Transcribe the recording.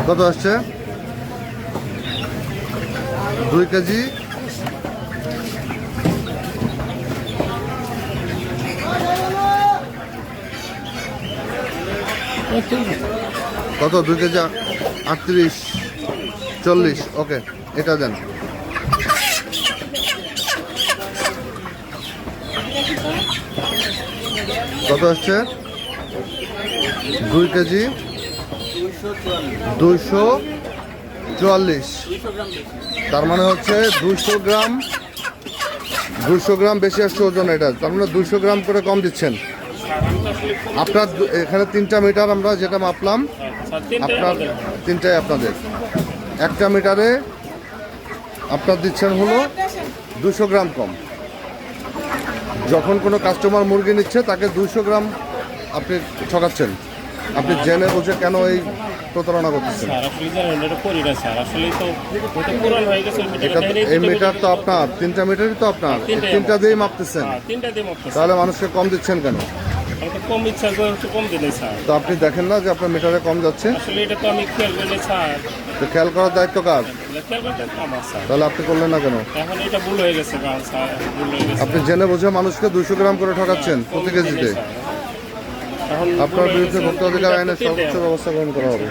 কত আসছে? 2 কেজি কত? 2 কেজি 38, 40। ওকে, এটা দেন। কত আসছে? 2 কেজি 244। তার মানে হচ্ছে 200 গ্রাম বেশি আসছে ওজন। এটা তার মানে 200 গ্রাম করে কম দিচ্ছেন আপনার। এখানে 3টা মিটার আমরা যেটা মাপলাম, আপনার 3টাই আপনাদের। 1টা মিটারে আপনার দিচ্ছেন হলো 200 গ্রাম কম। যখন কোনো কাস্টমার মুরগি নিচ্ছে তাকে 200 গ্রাম আপনি ঠকাচ্ছেন। আপনি জেনে বুঝে কেন এই প্রতারণা করতেছেন? এটা এই মিটার তো আপনার, 3টা মিটারই তো আপনার, 3টা দিয়েই মাপতেছেন। তাহলে মানুষকে কম দিচ্ছেন কেন? কম ইচ্ছা করে একটু কম দিলে স্যার। তো আপনি দেখেন না যে আপনার মিটারে কম যাচ্ছে? আসলে এটা তো আমি খেয়াল করি স্যার। তো খেয়াল করার দায়িত্ব কার? খেয়াল করতে আমার স্যার। তাহলে আপনি করলেন না কেন? এখন এটা ভুল হয়ে গেছে স্যার, ভুল হয়ে গেছে। আপনি জেনে বুঝে মানুষকে 200 গ্রাম করে ঠকাচ্ছেন প্রতি কেজিতে। আপনার বিরুদ্ধে ভোক্তা অধিকার আইনের সর্বোচ্চ ব্যবস্থা গ্রহণ করা হবে।